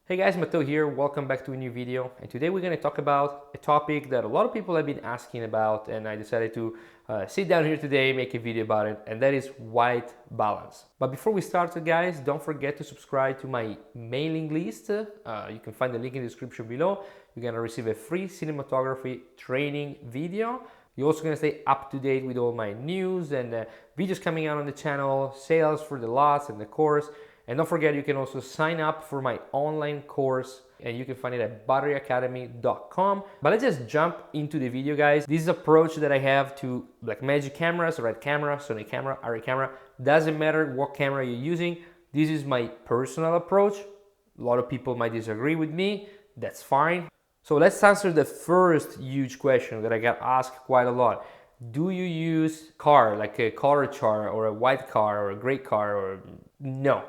Hey guys, Matteo here, welcome back to a new video, and today we're going to talk about a topic that a lot of people have been asking about, and I decided to sit down here today, make a video about it, and that is white balance. But before we start guys, don't forget to subscribe to my mailing list. You can find the link in the description below. You're going to receive a free cinematography training video. You're also going to stay up to date with all my news and videos coming out on the channel, sales for the lots and the course. And don't forget, you can also sign up for my online course, and you can find it at batteryacademy.com. But let's just jump into the video, guys. This is the approach that I have to Blackmagic cameras, Red camera, Sony camera, Arri camera. Doesn't matter what camera you're using. This is my personal approach. A lot of people might disagree with me. That's fine. So let's answer the first huge question that I got asked quite a lot. Do you use car, like a color chart or a white car or a gray car? Or no.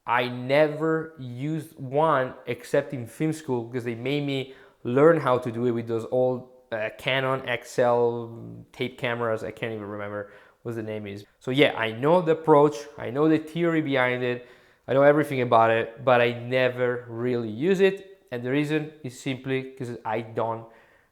I never used one except in film school because they made me learn how to do it with those old Canon XL tape cameras. I can't even remember what the name is. So yeah, I know the approach, I know the theory behind it, I know everything about it, but I never really use it. And the reason is simply because I don't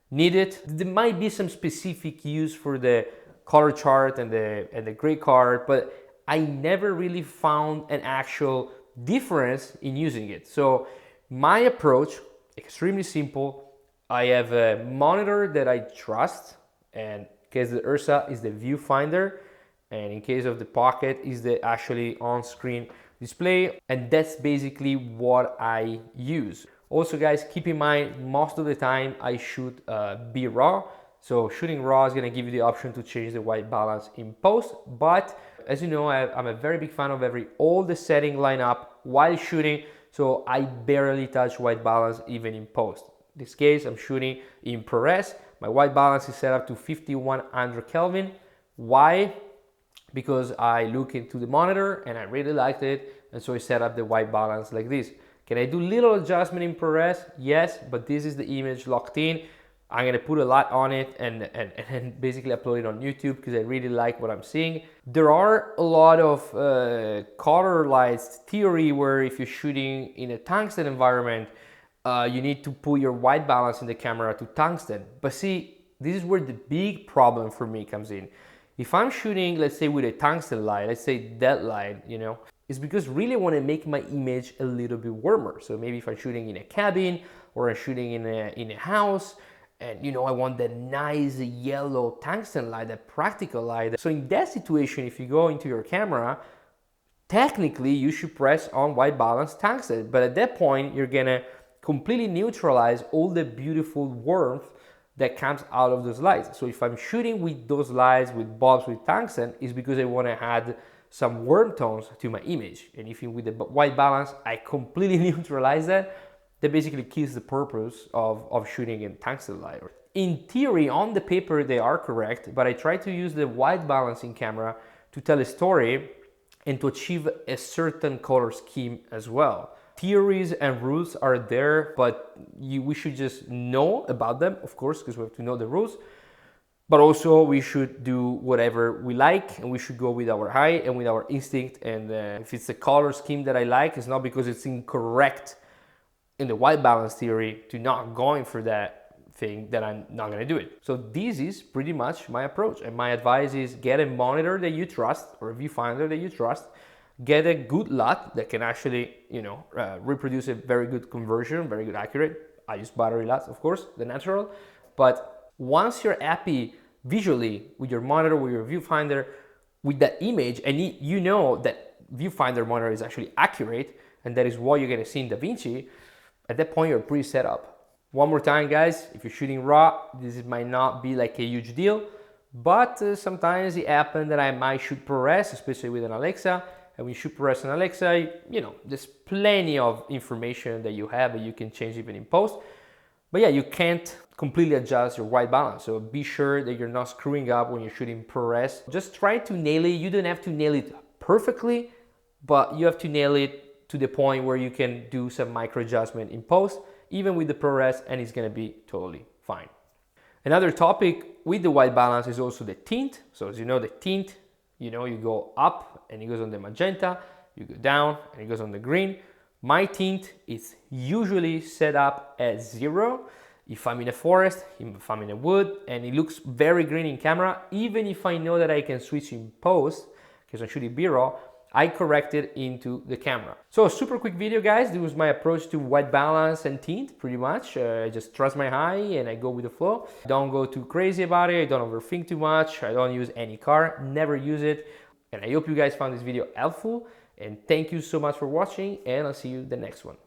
need it. There might be some specific use for the color chart and the gray card, but I never really found an actual difference in using it. So my approach, extremely simple. I have a monitor that I trust, and in case the Ursa is the viewfinder, and in case of the Pocket is the actually on-screen display, and that's basically what I use. Also guys, keep in mind, most of the time I shoot B-RAW. So shooting RAW is going to give you the option to change the white balance in post, but as you know, I'm a very big fan of all the setting line up while shooting, so I barely touch white balance even in post. In this case, I'm shooting in ProRes. My white balance is set up to 5100 Kelvin. Why? Because I look into the monitor and I really liked it, and so I set up the white balance like this. Can I do little adjustment in ProRes? Yes, but this is the image locked in. I'm gonna put a lot on it and basically upload it on YouTube because I really like what I'm seeing. There are a lot of color lights theory where if you're shooting in a tungsten environment, you need to put your white balance in the camera to tungsten. But see, this is where the big problem for me comes in. If I'm shooting, let's say with a tungsten light, let's say that light, you know, it's because really I want to make my image a little bit warmer. So maybe if I'm shooting in a cabin or I'm shooting in a house, and you know, I want that nice yellow tungsten light, that practical light. So in that situation, if you go into your camera, technically you should press on white balance tungsten. But at that point, you're gonna completely neutralize all the beautiful warmth that comes out of those lights. So if I'm shooting with those lights, with bulbs, with tungsten, it's because I wanna add some warm tones to my image. And if with the white balance, I completely neutralize that, that basically kills the purpose of shooting in tungsten light. In theory, on the paper, they are correct, but I try to use the white balancing camera to tell a story and to achieve a certain color scheme as well. Theories and rules are there, but we should just know about them, of course, because we have to know the rules. But also we should do whatever we like, and we should go with our eye and with our instinct. And if it's a color scheme that I like, it's not because it's incorrect in the white balance theory to not going for that thing that I'm not gonna do it. So this is pretty much my approach, and my advice is get a monitor that you trust or a viewfinder that you trust, get a good LUT that can actually, you know, reproduce a very good conversion, very good accurate. I use battery LUTs, of course, the natural, but once you're happy visually with your monitor, with your viewfinder, with that image, and you know that viewfinder monitor is actually accurate, and that is what you're gonna see in DaVinci, at that point, you're pretty set up. One more time, guys, if you're shooting RAW, this might not be like a huge deal, but sometimes it happens that I might shoot ProRes, especially with an Alexa, and when you shoot ProRes and Alexa, you know, there's plenty of information that you have that you can change even in post. But yeah, you can't completely adjust your white balance, so be sure that you're not screwing up when you're shooting ProRes. Just try to nail it. You don't have to nail it perfectly, but you have to nail it to the point where you can do some micro adjustment in post, even with the ProRes, and it's gonna be totally fine. Another topic with the white balance is also the tint. So as you know, the tint, you know, you go up and it goes on the magenta, you go down and it goes on the green. My tint is usually set up at 0 if I'm in a forest, if I'm in a wood, and it looks very green in camera. Even if I know that I can switch in post, because I'm shooting B-roll, I correct it into the camera. So super quick video, guys. This was my approach to white balance and tint, pretty much. I just trust my eye and I go with the flow. Don't go too crazy about it. I don't overthink too much. I don't use any car, never use it. And I hope you guys found this video helpful. And thank you so much for watching, and I'll see you in the next one.